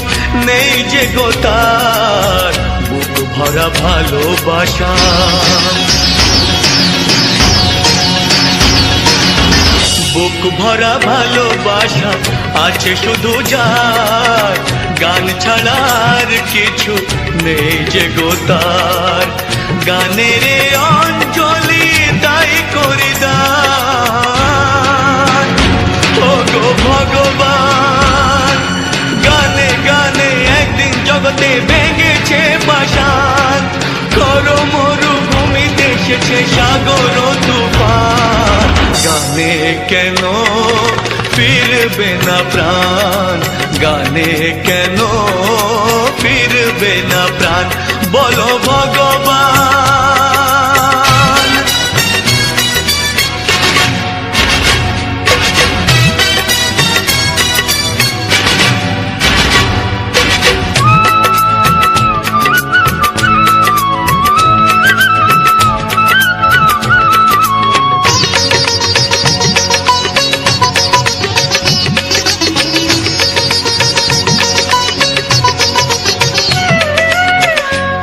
নেই যে গো তার। বুক ভরা ভালোবাসা, বুক ভরা ভালোবাসা আছে শুধু যার, গান ছাড়ার কিছু নেই যে গো তার। গানের অঞ্জলি তাই করে দান, ও গো ভগবান। গানে গানে একদিন জগতে ভেঙেছে পাষাণ, খর মরুভূমিতে এসেছে সাগর তুফান। গানে কেন ফিরবে না প্রাণ, গানে কেন ফিরবে না প্রাণ, বলো ভগবান।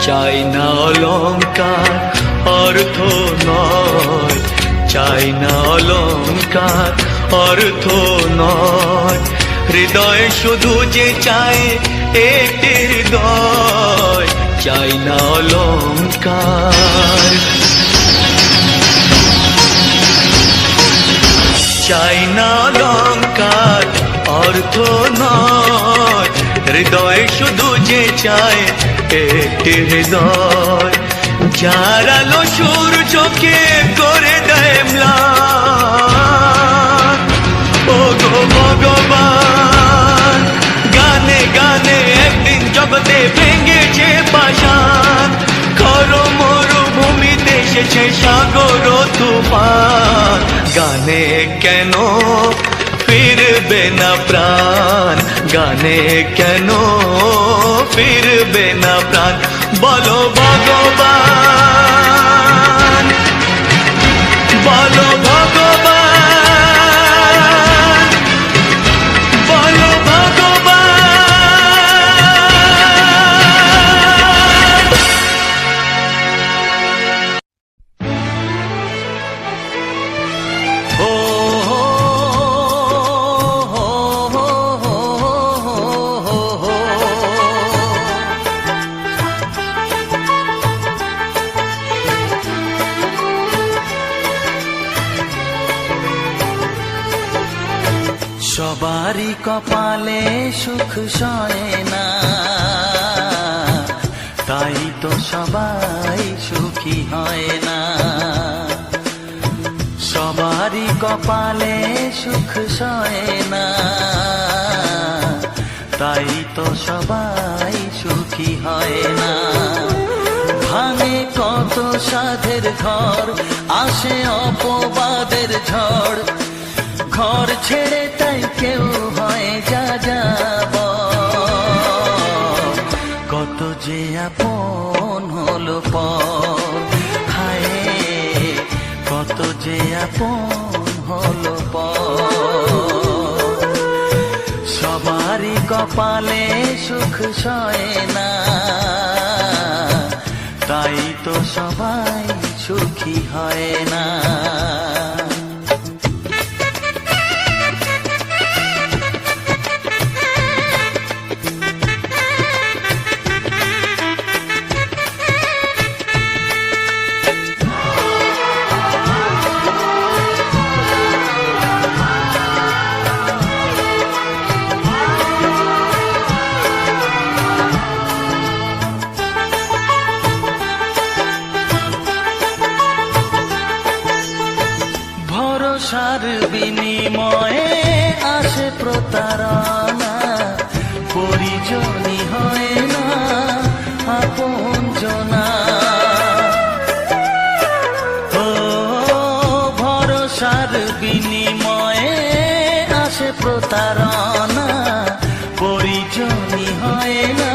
চাই না অলংকার অর্থ নয়, চাই না অলংকার অর্থ নয়, হৃদয় শুধু যে চায় একটি হৃদয়, চাই না অলংকার, চাই না অলংকার, অর্থ নয়, হৃদয় শুধু যে চায় একটি হৃদয়, যার আলো সূর্যকে করে দেয় ম্লান। ও গো ভগবান, গানে গানে একদিন জগতে ভেঙেছে পাষাণ, খর মরুভূমিতে এসেছে সাগর তুফান, গানে কেন ফিরবে না প্রাণ, গানে কেন ফিরবে না প্রাণ, বলো ভগবান, বলো ভগবান, বলো ভগবান। ও সবারই কপালে সুখ সয় না, তাই তো সবাই সুখী হয় না, সবারই কপালে সুখ সয় না, তাই তো সবাই সুখী হয় না, ভাঙে কত সাধের ঘর, আসে অপবাদের ঝড়, ঘর ছেড়ে তাই কেউ হয় যা যাব, কত যে আপন হলো পর, হায় কত যে আপন হলো পর, সবারই কপালে সুখ সয় না, তাই তো সবাই সুখী হয় না। ভরসার বিনিময়ে আসে প্রতারণা, পরিজনই হয় না আপনজনা, ও ভরসার বিনিময়ে আসে প্রতারণা, পরিজনই হয় না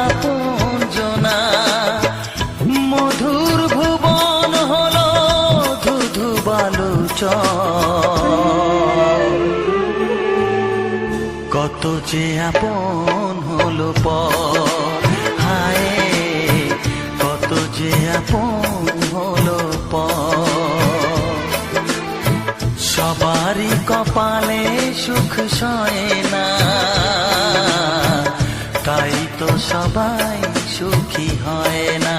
আপনজনা, মধুর ভুবন হলো ধুধু বালুচর, কত যে আপন হলো পর, হায় কত যে আপন হলো পর, সবারই কপালে সুখ সয় না, তাই তো সবাই সুখী হয় না।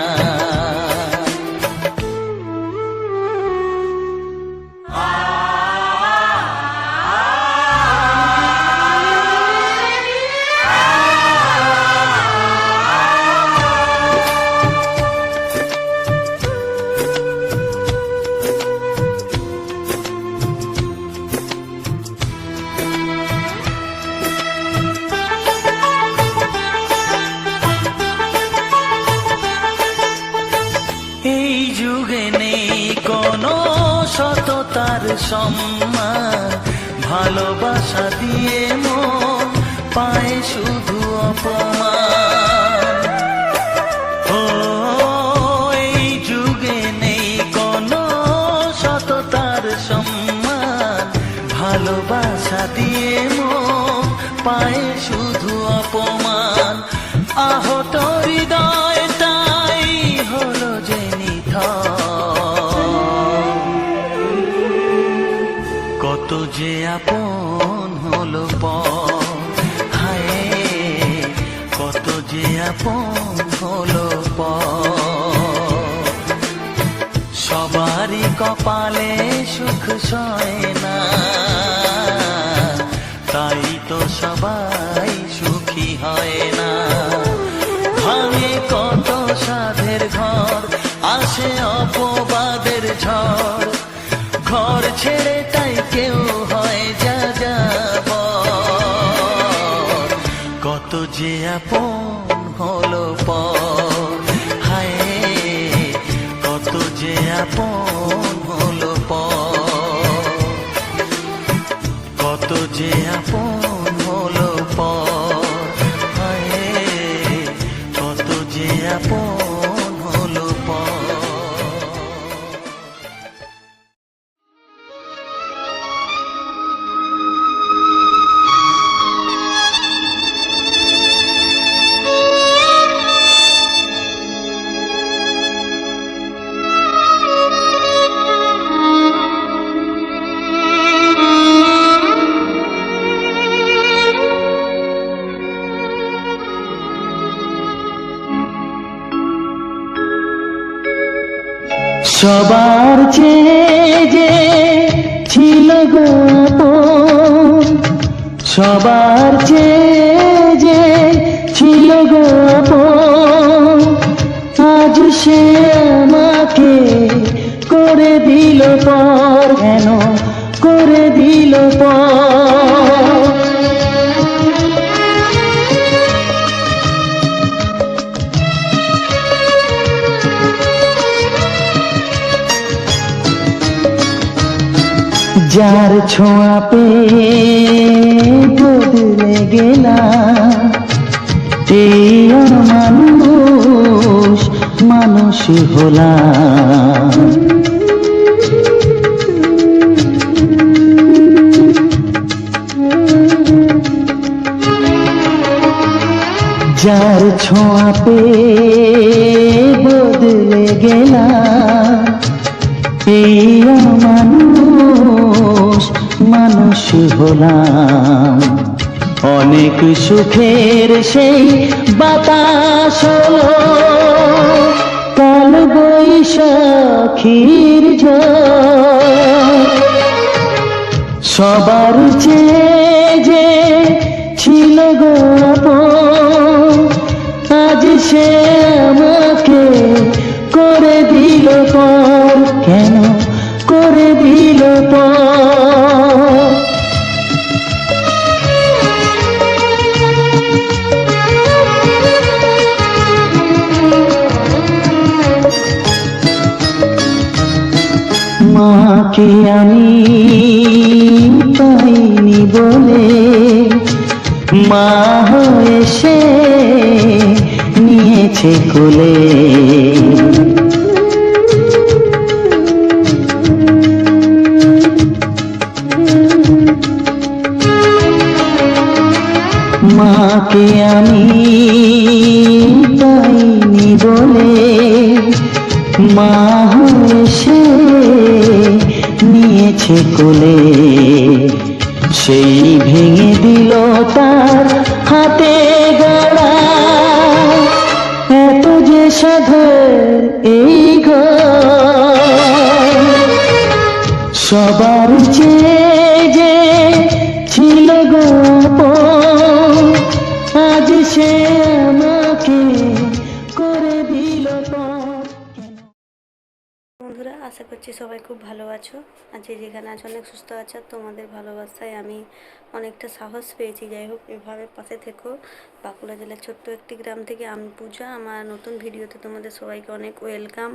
এই যুগে নেই কোনো সততার সম্মান, ভালোবাসা দিয়ে মন পায় শুধু অপমান, ও এই যুগে নেই কোনো সততার সম্মান, ভালোবাসা দিয়ে মন পায় শুধু অপমান, আহত হৃদয় তাই হলো যে কত যে আপন হলো পর, হায় কত যে আপন হলো পর। সবারই কপালে সুখ সয় না, তাই তো সবাই সুখী হয় না। ভাঙে কত সাধের ঘর, আসে অপবাদের ঝড়, ঘর ছেড়ে তাই কেউ হয় যা যাবার। কত যে আপন হলো পর, হায় কত যে আপন হলো পর, কত যে আপন হলো পর, হায় কত যে আপন হলো পর। সবার চেয়ে যে ছিল গো আপন, সবার চেয়ে যে ছিল গো আপন, আজ সে আমাকে করে দিল পর, কেন করে দিল পর। যার ছোঁয়া পেয়ে বদলে গেলাম, এই মানুষ মানুষ হলাম। যার ছোঁয়া পেয়ে বদলে গেলাম, এই মানুষ মানুষ হলাম। অনেক সুখের সেই বাতাস হলো, কাল বৈশাখীর ঝড়। সবার চেয়ে যে ছিল গো আপন, আজ সে আমাকে করে দিল পর, কেন করে দিল পর। মাকে আমি পাইনি বলে, মা হয়ে সে নিয়েছে কোলে। মাকে আমি পাইনি বলে, মা হয়ে সে নিয়েছে কোলে। সেই ভেঙে দিল তার হাতে গড়া, এত যে সাধের এই ঘর। সবার চেয়ে যে ছিল গো আপন, আজ সে আমাকে করে দিল পর। বন্ধুরা, আশা করছি সবাই খুব ভালো আছো, আর যে যেখানে আছো অনেক সুস্থ আছো। তোমাদের ভালোবাসায় আমি অনেকটা সাহস পেয়েছি। যাই হোক, এভাবে পাশে থেকো। বাঁকুড়া জেলার ছোট্ট একটি গ্রাম থেকে আমি পূজা। আমার নতুন ভিডিওতে তোমাদের সবাইকে অনেক ওয়েলকাম।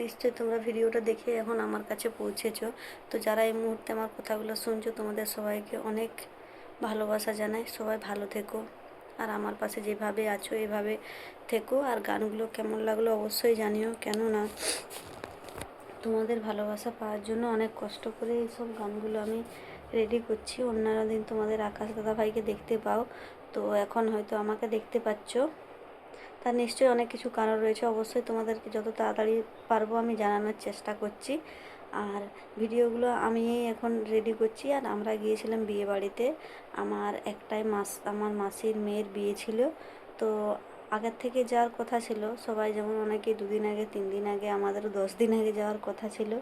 নিশ্চয়ই তোমরা ভিডিওটা দেখে এখন আমার কাছে পৌঁছেছো। তো যারা এই মুহূর্তে আমার কথাগুলো শুনছো, তোমাদের সবাইকে অনেক ভালোবাসা জানাই। সবাই ভালো থেকো, আর আমার পাশে যেভাবে আছো এভাবে থেকো। আর গানগুলো কেমন লাগলো অবশ্যই জানিও, কেননা তোমাদের ভালোবাসা পাওয়ার জন্য অনেক কষ্ট করে এইসব গানগুলো আমি রেডি করছি। অন্যান্য দিন তোমাদের আকাশ দাদা ভাইকে দেখতে পাও, তো এখন হয়তো আমাকে দেখতে পাচ্ছ। তার নিশ্চয়ই অনেক কিছু কারণ রয়েছে, অবশ্যই তোমাদেরকে যত তাড়াতাড়ি পারবো আমি জানানোর চেষ্টা করছি। আর ভিডিওগুলো আমি এখন রেডি করছি। আর আমরা গিয়েছিলাম বিয়ে বাড়িতে, আমার একটাই আমার মাসির মেয়ের বিয়ে ছিল। তো আগের থেকে যাওয়ার কথা ছিল, সবাই যেমন অনেকে 2 দিন আগে 3 দিন আগে, আমাদেরও 10 দিন আগে যাওয়ার কথা ছিল,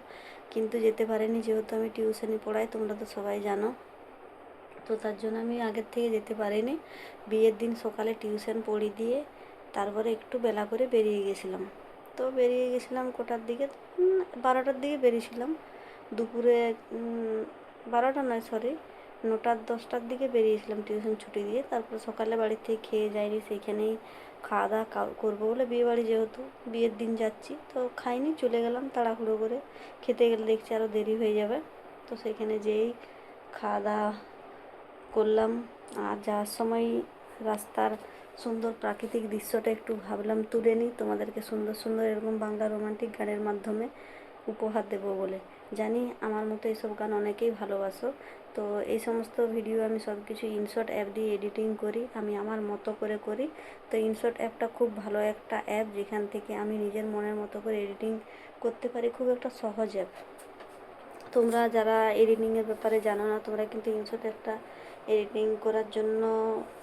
কিন্তু যেতে পারিনি, যেহেতু আমি টিউশনি পড়াই, তোমরা তো সবাই জানো। তো তার জন্য আমি আগের থেকে যেতে পারিনি। বিয়ের দিন সকালে টিউশন পড়িয়ে দিয়ে তারপরে একটু বেলা করে বেরিয়ে গেছিলাম। তো বেরিয়ে গেছিলাম কটার দিকে, 12টার দিকে বেরিয়েছিলাম। দুপুরে 12টা নয়, সরি, 9টা 10টার দিকে বেরিয়েছিলাম টিউশন ছুটি দিয়ে। তারপর সকালে বাড়ি থেকে খেয়ে যাইনি, সেইখানেই খাওয়া দাওয়া করবো বলে, বিয়ে বাড়ি যেহেতু বিয়ের দিন যাচ্ছি, তো খাইনি, চলে গেলাম তাড়াহুড়ো করে। খেতে গেলে দেখছি আরও দেরি হয়ে যাবে, তো সেখানে যেই খাওয়া দাওয়া করলাম। আর যাওয়ার সময় রাস্তার সুন্দর প্রাকৃতিক দৃশ্যটা একটু ভাবলাম তুলে নিই, তোমাদেরকে সুন্দর সুন্দর এরকম বাংলা রোমান্টিক গানের মাধ্যমে উপহার দেবো বলে। জানি আমার মতো এইসব গান অনেকেই ভালোবাসো। তো এই সমস্ত ভিডিও আমি সব কিছু ইনশর্ট অ্যাপ দিয়ে এডিটিং করি, আমি আমার মতো করে করি। তো ইনশর্ট অ্যাপটা খুব ভালো একটা অ্যাপ, যেখান থেকে আমি নিজের মনের মতো করে এডিটিং করতে পারি, খুব একটা সহজ অ্যাপ। তোমরা যারা এডিটিংয়ের ব্যাপারে জানো না, তোমরা কিন্তু ইনশর্ট অ্যাপটা এডিটিং করার জন্য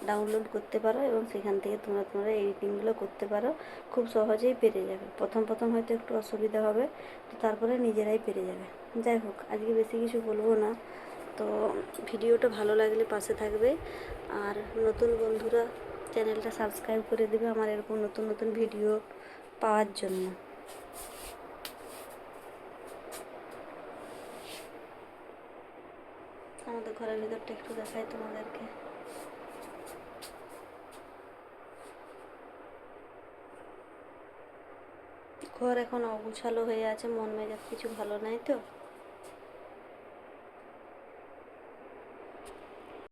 ডাউনলোড করতে পারো, এবং সেখান থেকে তোমরা এডিটিংগুলো করতে পারো, খুব সহজেই পেরে যাবে। প্রথম প্রথম হয়তো একটু অসুবিধা হবে, তো তারপরে নিজেরাই পেরে যাবে। যাই হোক, আজকে বেশি কিছু বলবো না। তো ভিডিওটা ভালো লাগলে পাশে থাকবে, আর নতুন বন্ধুরা চ্যানেলটা সাবস্ক্রাইব করে দেবে আমার এরকম নতুন নতুন ভিডিও পাওয়ার জন্য। আমাদের ঘরের ভিতরটা একটু দেখাই তোমাদেরকে। ঘর এখন অগুছালো হয়ে আছে, মন মেজাজ কিছু ভালো নাই তো।